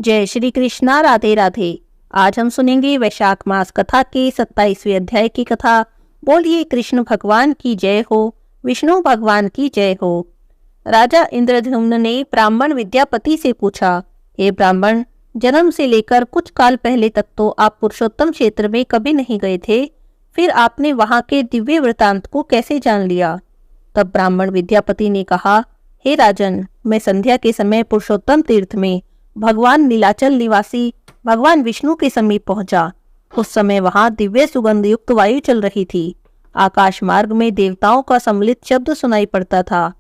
जय श्री कृष्णा। राधे राधे। आज हम सुनेंगे वैशाख मास कथा के 27वें अध्याय की कथा। बोलिए कृष्ण भगवान की जय हो, विष्णु भगवान की जय हो। राजा इंद्रद्युम्न ने ब्राह्मण विद्यापति से पूछा, हे ब्राह्मण, जन्म से लेकर कुछ काल पहले तक तो आप पुरुषोत्तम क्षेत्र में कभी नहीं गए थे, फिर आपने वहां के दिव्य वृतांत को कैसे जान लिया? तब ब्राह्मण विद्यापति ने कहा, हे राजन, मैं संध्या के समय पुरुषोत्तम तीर्थ में भगवान नीलाचल निवासी भगवान विष्णु के समीप पहुंचा। उस समय वहां दिव्य सुगंध युक्त वायु चल रही थी। आकाश मार्ग में देवताओं का सम्मिलित शब्द सुनाई पड़ता था।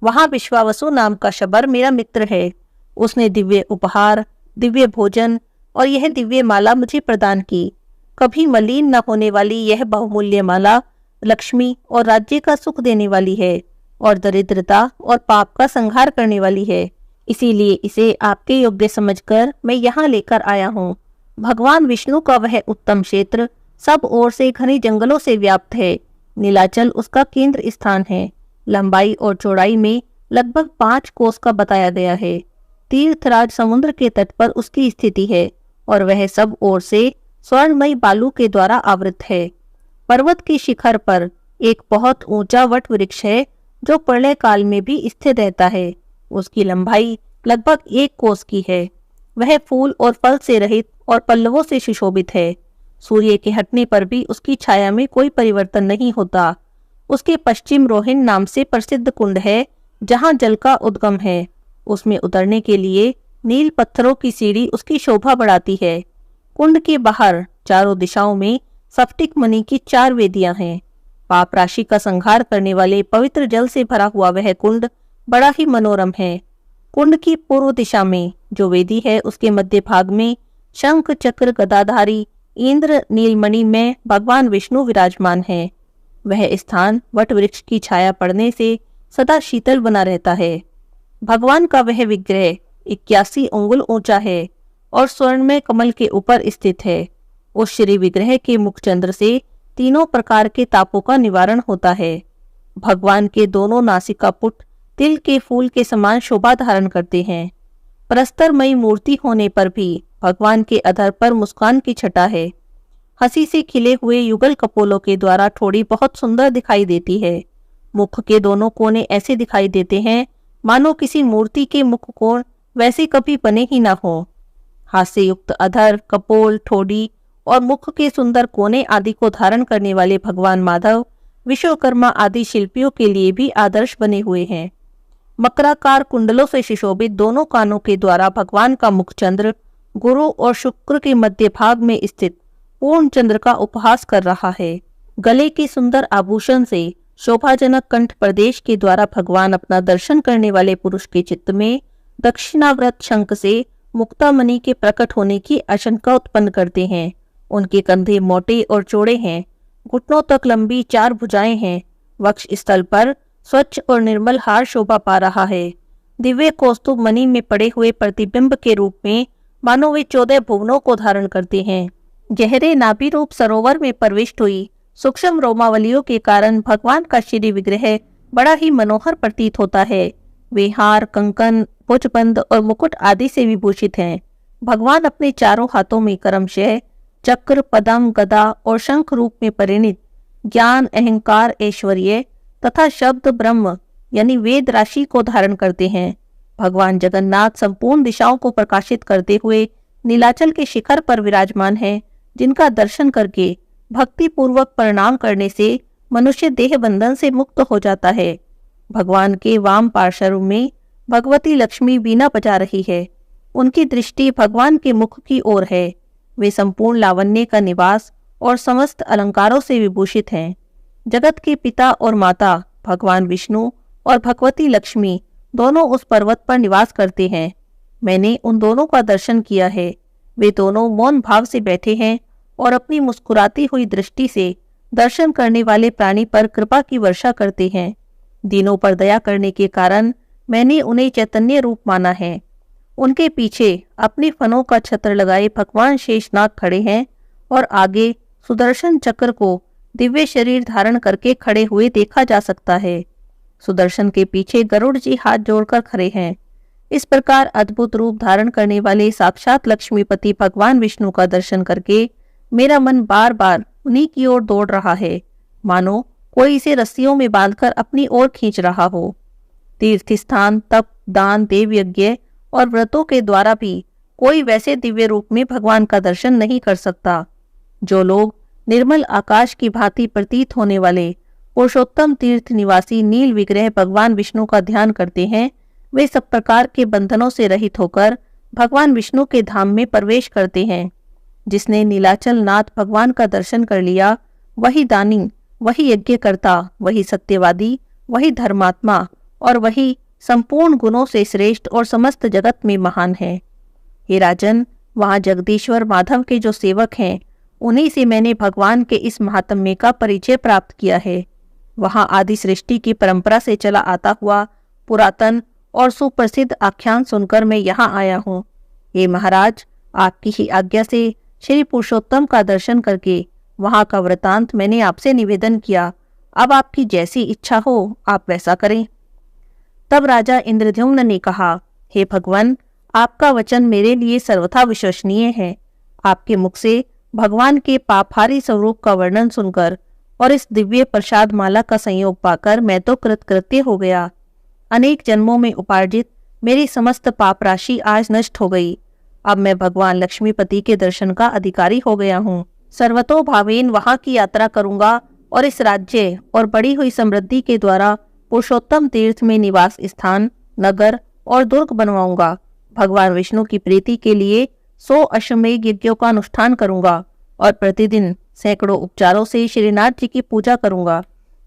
वहां विश्वावसु नाम का शबर मेरा मित्र है। उसने दिव्य उपहार, दिव्य भोजन और यह दिव्य माला मुझे प्रदान की। कभी मलिन न होने वाली यह बहुमूल्य माला लक्ष्मी और राज्य का सुख देने वाली है और दरिद्रता और पाप का संहार करने वाली है। इसीलिए इसे आपके योग्य समझकर मैं यहाँ लेकर आया हूँ। भगवान विष्णु का वह उत्तम क्षेत्र सब ओर से घने जंगलों से व्याप्त है। नीलाचल उसका केंद्र स्थान है। लंबाई और चौड़ाई में लगभग 5 कोस का बताया गया है। तीर्थराज समुद्र के तट पर उसकी स्थिति है और वह सब ओर से स्वर्णमयी बालू के द्वारा आवृत है। पर्वत की शिखर पर एक बहुत ऊंचा वट वृक्ष है जो प्रलय काल में भी स्थिर रहता है। उसकी लंबाई लगभग 1 कोस की है। वह फूल और फल से रहित और पल्लवों से सुशोभित है। सूर्य के हटने पर भी उसकी छाया में कोई परिवर्तन नहीं होता। उसके पश्चिम रोहिन नाम से प्रसिद्ध कुंड है जहाँ जल का उद्गम है। उसमें उतरने के लिए नील पत्थरों की सीढ़ी उसकी शोभा बढ़ाती है। कुंड के बाहर चारों दिशाओं में स्फटिक मणि की 4 वेदियां हैं। पाप राशि का संहार करने वाले पवित्र जल से भरा हुआ वह कुंड बड़ा ही मनोरम है। कुंड की पूर्व दिशा में जो वेदी है उसके मध्य भाग में शंख चक्र गदाधारी इंद्र नीलमणि में भगवान विष्णु विराजमान है। वह स्थान वट वृक्ष की छाया पड़ने से सदा शीतल बना रहता है। भगवान का वह विग्रह 81 अंगुल ऊंचा है और स्वर्ण में कमल के ऊपर स्थित है। उस श्री विग्रह के मुखचंद्र से तीनों प्रकार के तापों का निवारण होता है। भगवान के दोनों नासिका पुट तिल के फूल के समान शोभा धारण करते हैं। प्रस्तरमयी मूर्ति होने पर भी भगवान के अधर पर मुस्कान की छटा है। हंसी से खिले हुए युगल कपोलों के द्वारा ठोड़ी बहुत सुंदर दिखाई देती है। मुख के दोनों कोने ऐसे दिखाई देते हैं मानो किसी मूर्ति के मुख कोण वैसे कभी बने ही ना हो। हास्य युक्त अधर, कपोल, ठोड़ी और मुख के सुंदर कोने आदि को धारण करने वाले भगवान माधव विश्वकर्मा आदि शिल्पियों के लिए भी आदर्श बने हुए हैं। मकराकार कुंडलों से सुशोभित दोनों कानों के द्वारा भगवान का मुखचंद्र गुरु और शुक्र के मध्य भाग में स्थित पूर्ण चंद्र का उपहास कर रहा है। गले के सुंदर आभूषण से शोभाजनक कंठ प्रदेश के द्वारा भगवान अपना दर्शन करने वाले पुरुष के चित्त में दक्षिणाव्रत शंख से मुक्तामणि के प्रकट होने की आशंका उत्पन्न करते हैं। उनके कंधे मोटे और चौड़े हैं। घुटनों तक लंबी 4 भुजाएं हैं। वक्ष स्थल पर स्वच्छ और निर्मल हार शोभा पा रहा है। दिव्य कौस्तुभ मणि में पड़े हुए प्रतिबिंब के रूप में मानो वे 14 भुवनों को धारण करते हैं। गहरे नाभि रूप सरोवर में प्रविष्ट हुई सूक्ष्म रोमावलियों के कारण भगवान का श्री विग्रह बड़ा ही मनोहर प्रतीत होता है। वे हार, कंकन, भुजबंद और मुकुट आदि से विभूषित हैं। भगवान अपने चारों हाथों में क्रमशः चक्र, पदम, गदा और शंख रूप में परिणित ज्ञान, अहंकार, ऐश्वर्य तथा शब्द ब्रह्म यानी वेद राशि को धारण करते हैं। भगवान जगन्नाथ संपूर्ण दिशाओं को प्रकाशित करते हुए नीलाचल के शिखर पर विराजमान हैं, जिनका दर्शन करके भक्ति पूर्वक प्रणाम करने से मनुष्य देह बंधन से मुक्त हो जाता है। भगवान के वाम पार्श्व में भगवती लक्ष्मी वीणा बजा रही है। उनकी दृष्टि भगवान के मुख की ओर है। वे संपूर्ण लावण्य का निवास और समस्त अलंकारों से विभूषित हैं। जगत के पिता और माता भगवान विष्णु और भगवती लक्ष्मी दोनों उस पर्वत पर निवास करते हैं। मैंने उन दोनों का दर्शन किया है। वे दोनों मौन भाव से बैठे हैं और अपनी मुस्कुराती हुई दृष्टि से दर्शन करने वाले प्राणी पर कृपा की वर्षा करते हैं। दीनों पर दया करने के कारण मैंने उन्हें चैतन्य रूप माना है। उनके पीछे अपनी फनों का छत्र लगाए भगवान शेषनाग खड़े हैं और आगे सुदर्शन चक्र को दिव्य शरीर धारण करके खड़े हुए देखा जा सकता है। सुदर्शन के पीछे गरुड़ जी हाथ जोड़कर खड़े हैं। इस प्रकार अद्भुत रूप धारण करने वाले साक्षात लक्ष्मीपति भगवान विष्णु का दर्शन करके मेरा मन बार बार उन्हीं की ओर दौड़ रहा है, मानो कोई इसे रस्सियों में बांधकर अपनी ओर खींच रहा हो। तीर्थ स्थान, तप, दान, देव यज्ञ और व्रतों के द्वारा भी कोई वैसे दिव्य रूप में भगवान का दर्शन नहीं कर सकता। जो लोग निर्मल आकाश की भांति प्रतीत होने वाले पुरुषोत्तम तीर्थ निवासी नील विग्रह भगवान विष्णु का ध्यान करते हैं, वे सब प्रकार के बंधनों से रहित होकर भगवान विष्णु के धाम में प्रवेश करते हैं। जिसने नीलाचल नाथ भगवान का दर्शन कर लिया, वही दानी, वही यज्ञकर्ता, वही सत्यवादी, वही धर्मात्मा और वही संपूर्ण गुणों से श्रेष्ठ और समस्त जगत में महान है। हे राजन, वहाँ जगदीश्वर माधव के जो सेवक हैं, उन्हीं से मैंने भगवान के इस महात्म्य का परिचय प्राप्त किया है। वहाँ आदि सृष्टि की परंपरा से चला आता हुआ पुरातन और सुप्रसिद्ध आख्यान सुनकर मैं यहाँ आया हूँ। हे महाराज, आपकी ही आज्ञा से श्री पुरुषोत्तम का दर्शन करके वहाँ का वृतांत मैंने आपसे निवेदन किया। अब आपकी जैसी इच्छा हो, आप वैसा करें। तब राजा इंद्रद्युम्न ने कहा, हे भगवान, आपका वचन मेरे लिए सर्वथा विश्वसनीय है। आपके मुख से भगवान के पापहारी स्वरूप का वर्णन सुनकर और इस दिव्य प्रसाद माला का संयोग पाकर मैं तो कृतकृत्य हो गया। अनेक जन्मों में उपार्जित मेरी समस्त पाप राशि आज नष्ट हो गई। अब मैं भगवान लक्ष्मीपति के दर्शन का अधिकारी हो गया हूँ। सर्वतोभावेन वहाँ की यात्रा करूंगा और इस राज्य और बढ़ी हुई समृद्धि के द्वारा पुरुषोत्तम तीर्थ में निवास स्थान, नगर और दुर्ग बनवाऊंगा। भगवान विष्णु की प्रीति के लिए 100 अश्वमेध यज्ञों का अनुष्ठान करूंगा और प्रतिदिन सैकड़ों उपचारों से श्रीनाथ जी की पूजा करूंगा।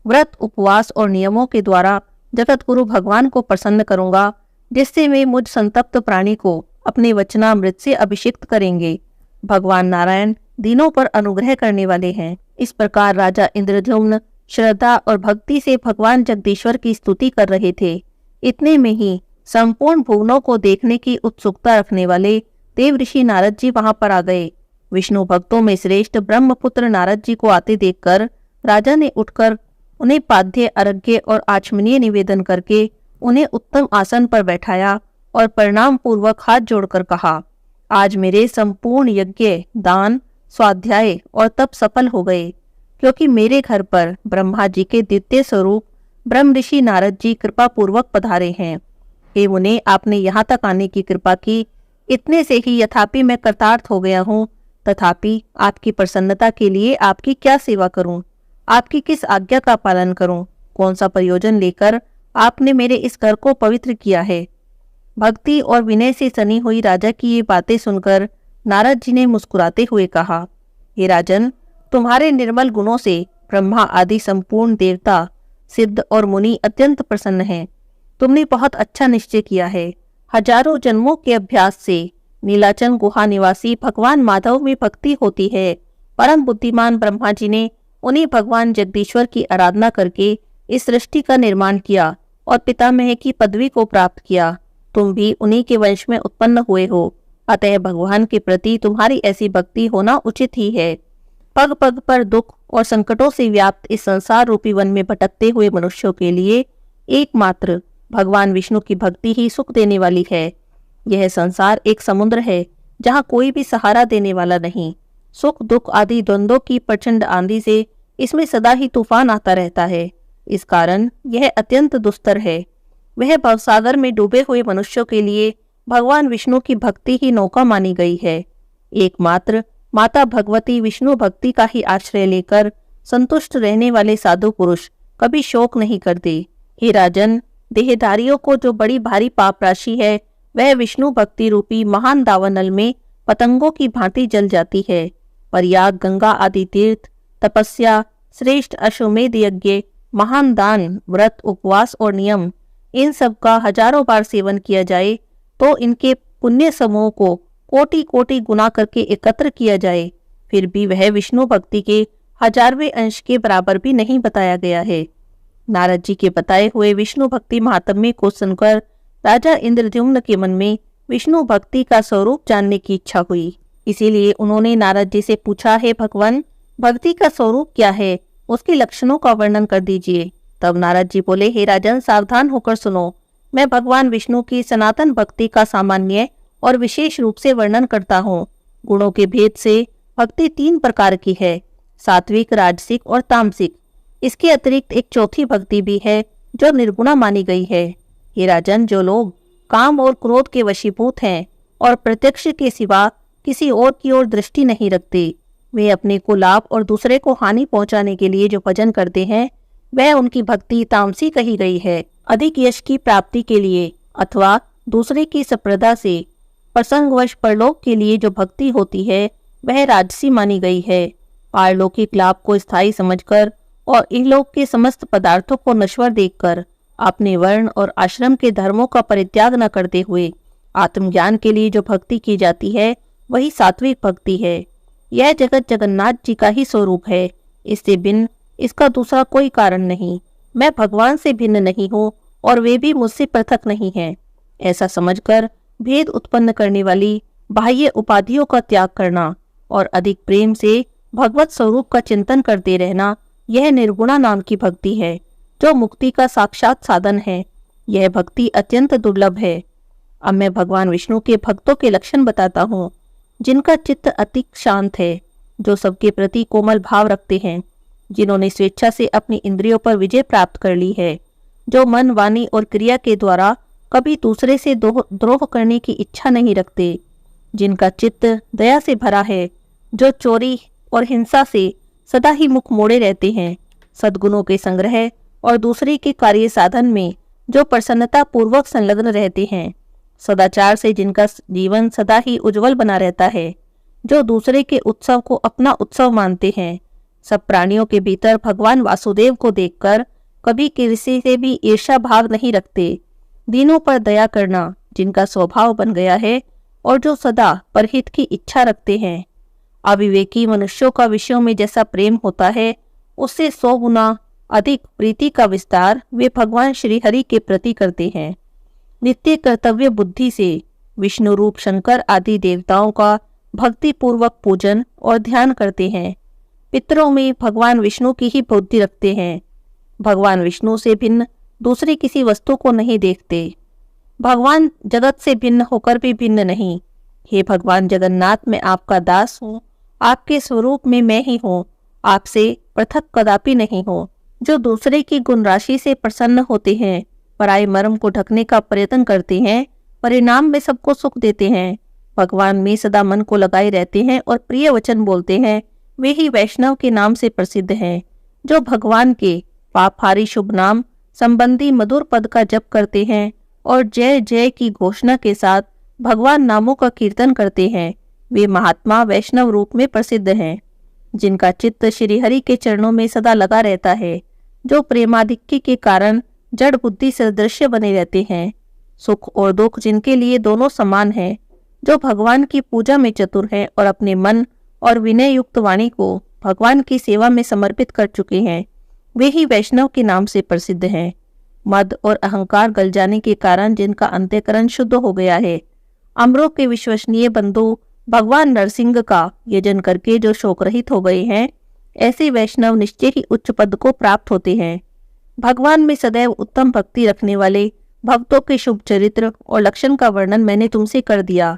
व्रत, उपवास और नियमों के द्वारा जगत गुरु भगवान को प्रसन्न करूंगा, जिससे वे मुझ संतप्त प्राणी को अपने वचनामृत से अभिषिक्त करेंगे। भगवान नारायण दीनों पर अनुग्रह करने वाले हैं। इस प्रकार राजा इंद्रद्युम्न श्रद्धा और भक्ति से भगवान जगदीश्वर की स्तुति कर रहे थे। इतने में ही संपूर्ण भुवनों को देखने की उत्सुकता रखने वाले देव ऋषि नारद जी वहां पर आ गए। विष्णु भक्तों में श्रेष्ठ ब्रह्मपुत्र नारद जी को आते देखकर राजा ने उठकर उन्हें पाद्य, अर्घ्य और आचमनीय निवेदन करके उन्हें उत्तम आसन पर बैठाया और प्रणाम पूर्वक हाथ जोड़कर कहा, आज मेरे संपूर्ण यज्ञ, दान, स्वाध्याय और तप सफल हो गए, क्योंकि मेरे घर पर ब्रह्मा जी के द्वितीय स्वरूप ब्रह्म ऋषि नारद जी कृपा पूर्वक पधारे हैं। हे मुने, आपने यहाँ तक आने की कृपा की। इतने से ही यथापि मैं कृतार्थ हो गया हूँ। तथापि आपकी प्रसन्नता के लिए आपकी क्या सेवा करूं? आपकी किस आज्ञा का पालन करूं? कौन सा प्रयोजन लेकर आपने मेरे इस घर को पवित्र किया है? भक्ति और विनय से सनी हुई राजा की ये बातें सुनकर नारद जी ने मुस्कुराते हुए कहा, हे राजन, तुम्हारे निर्मल गुणों से ब्रह्मा आदि संपूर्ण देवता, सिद्ध और मुनि अत्यंत प्रसन्न हैं। तुमने बहुत अच्छा निश्चय किया है। हजारों जन्मों के अभ्यास से नीलाचल गुहा निवासी भगवान माधव में भक्ति होती है। परम बुद्धिमान ब्रह्मा जी ने उन्हीं भगवान जगदीश्वर की आराधना करके इस सृष्टि का निर्माण किया और पितामह की पदवी को प्राप्त किया। तुम भी उन्हीं के वंश में उत्पन्न हुए हो, अतः भगवान के प्रति तुम्हारी ऐसी भक्ति होना उचित ही है। पग पग पर दुख और संकटों से व्याप्त इस संसार रूपी वन में भटकते हुए मनुष्यों के लिए एकमात्र भगवान विष्णु की भक्ति ही सुख देने वाली है। यह संसार एक समुद्र है जहाँ कोई भी सहारा देने वाला नहीं। सुख दुख आदि द्वंद्वों की प्रचंड आंधी से इसमें सदा ही तूफान आता रहता है। इस कारण यह अत्यंत दुस्तर है। वह भवसागर में डूबे हुए मनुष्यों के लिए भगवान विष्णु की भक्ति ही नौका मानी गई है। एकमात्र माता भगवती विष्णु भक्ति का ही आश्रय लेकर संतुष्ट रहने वाले साधु पुरुष कभी शोक नहीं करते। हे राजन, देहधारियों को जो बड़ी भारी पाप राशि है, वह विष्णु भक्ति रूपी महान दावानल में पतंगों की भांति जल जाती है। पर याग, गंगा आदि तीर्थ, तपस्या, श्रेष्ठ अश्वमेध यज्ञ, महान दान, व्रत, उपवास और नियम, इन सब का हजारों बार सेवन किया जाए तो इनके पुण्य समूह को कोटि कोटि गुना करके एकत्र किया जाए, फिर भी वह विष्णु भक्ति के 1000वें अंश के बराबर भी नहीं बताया गया है। नारद जी के बताए हुए विष्णु भक्ति महात्म्य को सुनकर राजा इंद्रद्युम्न के मन में विष्णु भक्ति का स्वरूप जानने की इच्छा हुई। इसीलिए उन्होंने नारद जी से पूछा, हे भगवान, भक्ति का स्वरूप क्या है? उसके लक्षणों का वर्णन कर दीजिए। तब नारद जी बोले, हे राजन, सावधान होकर सुनो। मैं भगवान विष्णु की सनातन भक्ति का सामान्य और विशेष रूप से वर्णन करता हूँ। गुणों के भेद से भक्ति 3 प्रकार की है, सात्विक, राजसिक और तामसिक। इसके अतिरिक्त एक चौथी भक्ति भी है जो निर्गुणा मानी गई है। हे राजन, जो लोग काम और क्रोध के वशीभूत हैं और प्रत्यक्ष के सिवा किसी और की ओर दृष्टि नहीं रखते, वे अपने को लाभ और दूसरे को हानि पहुंचाने के लिए जो भजन करते हैं, वह उनकी भक्ति तामसी कही गई है। अधिक यश की प्राप्ति के लिए अथवा दूसरे की संप्रदा से प्रसंगवश परलोक के लिए जो भक्ति होती है, वह राजसी मानी गई है। पारलौकिक लाभ को स्थायी समझकर और इहलोक के समस्त पदार्थों को नश्वर देखकर अपने वर्ण और आश्रम के धर्मों का परित्याग न करते हुए आत्मज्ञान के लिए जो भक्ति की जाती है, वही सात्विक भक्ति है। यह जगत जगन्नाथ जी का ही स्वरूप है, इससे भिन्न इसका दूसरा कोई कारण नहीं। मैं भगवान से भिन्न नहीं हूँ और वे भी मुझसे पृथक नहीं हैं। ऐसा समझकर भेद उत्पन्न करने वाली बाह्य उपाधियों का त्याग करना और अधिक प्रेम से भगवत स्वरूप का चिंतन करते रहना, यह निर्गुणा नाम की भक्ति है, जो मुक्ति का साक्षात साधन है। यह भक्ति अत्यंत दुर्लभ है। अब मैं भगवान विष्णु के भक्तों के लक्षण बताता हूँ, जिनका चित्त अति शांत है, जो सबके प्रति कोमल भाव रखते हैं, जिन्होंने स्वेच्छा से अपनी इंद्रियों पर विजय प्राप्त कर ली है, जो मन, वाणी और क्रिया के द्वारा कभी दूसरे से द्रोह करने की इच्छा नहीं रखते, जिनका चित्त दया से भरा है, जो चोरी और हिंसा से सदा ही मुख मोड़े रहते हैं, सद्गुणों के संग्रह और दूसरे के कार्य साधन में जो प्रसन्नता पूर्वक संलग्न रहते हैं, सदाचार से जिनका जीवन सदा ही उज्जवल बना रहता है, जो दूसरे के उत्सव को अपना उत्सव मानते हैं, सब प्राणियों के भीतर भगवान वासुदेव को देखकर कभी किसी से भी ईर्ष्या भाव नहीं रखते, दीनों पर दया करना जिनका स्वभाव बन गया है और जो सदा परहित की इच्छा रखते हैं। अविवेकी मनुष्यों का विषयों में जैसा प्रेम होता है, उससे 100 गुना अधिक प्रीति का विस्तार वे भगवान श्री हरि के प्रति करते हैं। नित्य कर्तव्य बुद्धि से विष्णु रूप शंकर आदि देवताओं का भक्ति पूर्वक पूजन और ध्यान करते हैं। पितरों में भगवान विष्णु की ही बुद्धि रखते हैं। भगवान विष्णु से भिन्न दूसरी किसी वस्तु को नहीं देखते। भगवान जगत से भिन्न होकर भी भिन्न नहीं। हे भगवान जगन्नाथ, मैं आपका दास हूँ, आपके स्वरूप में मैं ही हूँ, आपसे पृथक कदापि नहीं हूँ। जो दूसरे की गुण राशि से प्रसन्न होते हैं, पराये मर्म को ढकने का प्रयत्न करते हैं, परिणाम में सबको सुख देते हैं, भगवान में सदा मन को लगाए रहते हैं और प्रिय वचन बोलते हैं, वे ही वैष्णव के नाम से प्रसिद्ध हैं। जो भगवान के पापहारी शुभ नाम संबंधी मधुर पद का जप करते हैं और जय जय की घोषणा के साथ भगवान नामों का कीर्तन करते हैं, वे महात्मा वैष्णव रूप में प्रसिद्ध हैं। जिनका चित्त श्री हरि के चरणों में सदा लगा रहता है, जो प्रेमाधिक्य के कारण जड़ बुद्धि सदृश्य बने रहते हैं, सुख और दुख जिनके लिए दोनों समान हैं, जो भगवान की पूजा में चतुर हैं और अपने मन और विनय युक्त वाणी को भगवान की सेवा में समर्पित कर चुके हैं, वे ही वैष्णव के नाम से प्रसिद्ध हैं। मद और अहंकार गल जाने के कारण जिनका अंतःकरण शुद्ध हो गया है, अमरों के विश्वसनीय बंधु भगवान नरसिंह का यजन करके जो शोक रहित हो गए हैं, ऐसे वैष्णव निश्चय ही उच्च पद को प्राप्त होते हैं। भगवान में सदैव उत्तम भक्ति रखने वाले भक्तों के शुभ चरित्र और लक्षण का वर्णन मैंने तुमसे कर दिया।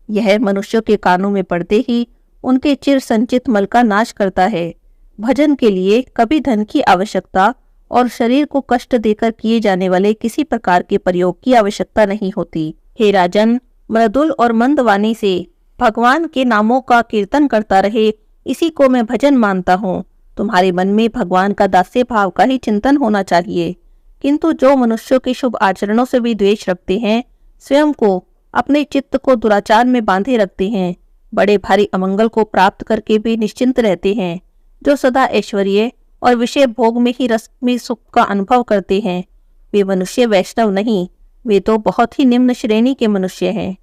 यह मनुष्यों के कानों में पड़ते ही उनके चिर संचित मल का नाश करता है। भजन के लिए कभी धन की आवश्यकता और शरीर को कष्ट देकर किए जाने वाले किसी प्रकार के प्रयोग की आवश्यकता नहीं होती। हे राजन, मृदुल और मंद वाणी से भगवान के नामों का कीर्तन करता रहे, इसी को मैं भजन मानता हूँ। तुम्हारे मन में भगवान का दास्य भाव का ही चिंतन होना चाहिए। किंतु जो मनुष्यों के शुभ आचरणों से भी द्वेष रखते हैं, स्वयं को अपने चित्त को दुराचार में बांधे रखते हैं, बड़े भारी अमंगल को प्राप्त करके भी निश्चिंत रहते हैं, जो सदा ऐश्वर्य और विषय भोग में ही रस में सुख का अनुभव करते हैं, वे मनुष्य वैष्णव नहीं, वे तो बहुत ही निम्न श्रेणी के मनुष्य हैं।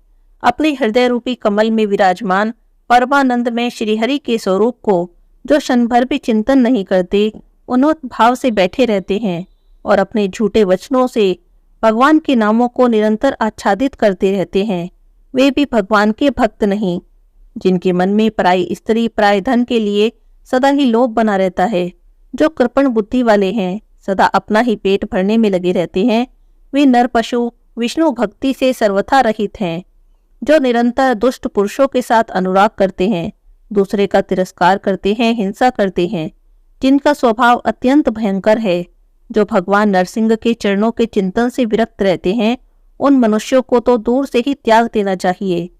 अपने हृदय रूपी कमल में विराजमान परमानंद में श्रीहरि के स्वरूप को जो क्षण भर भी चिंतन नहीं करते, उन्नत भाव से बैठे रहते हैं और अपने झूठे वचनों से भगवान के नामों को निरंतर आच्छादित करते रहते हैं, वे भी भगवान के भक्त नहीं। जिनके मन में पराई स्त्री पराय धन के लिए सदा ही लोभ बना रहता है, जो कृपण बुद्धि वाले हैं, सदा अपना ही पेट भरने में लगे रहते हैं, वे नर पशु विष्णु भक्ति से सर्वथा रहित हैं, जो निरंतर दुष्ट पुरुषों के साथ अनुराग करते हैं, दूसरे का तिरस्कार करते हैं, हिंसा करते हैं, जिनका स्वभाव अत्यंत भयंकर है, जो भगवान नरसिंह के चरणों के चिंतन से विरक्त रहते हैं, उन मनुष्यों को तो दूर से ही त्याग देना चाहिए।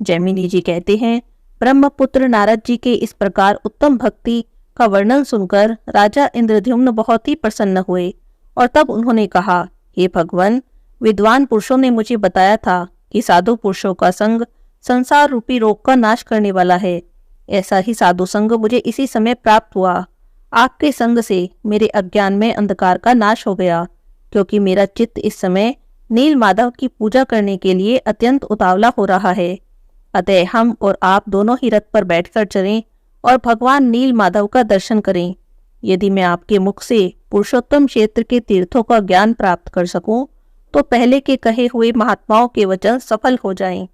जैमिनी जी कहते हैं, ब्रह्मपुत्र नारद जी के इस प्रकार उत्तम भक्ति का वर्णन सुनकर राजा इंद्रद्युम्न बहुत ही प्रसन्न हुए और तब उन्होंने कहा, हे भगवान, विद्वान पुरुषों ने मुझे बताया था कि साधु पुरुषों का संग संसार रूपी रोग का नाश करने वाला है। ऐसा ही साधु संग मुझे इसी समय प्राप्त हुआ। आपके संग से मेरे अज्ञान में अंधकार का नाश हो गया, क्योंकि मेरा चित्त इस समय नील माधव की पूजा करने के लिए अत्यंत उतावला हो रहा है। अतः हम और आप दोनों ही रथ पर बैठकर चलें और भगवान नील माधव का दर्शन करें। यदि मैं आपके मुख से पुरुषोत्तम क्षेत्र के तीर्थों का ज्ञान प्राप्त कर सकूं, तो पहले के कहे हुए महात्माओं के वचन सफल हो जाएं।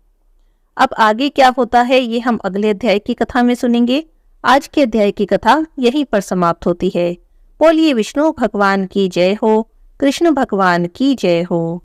अब आगे क्या होता है ये हम अगले अध्याय की कथा में सुनेंगे। आज के अध्याय की कथा यहीं पर समाप्त होती है। बोलिए विष्णु भगवान की जय हो, कृष्ण भगवान की जय हो।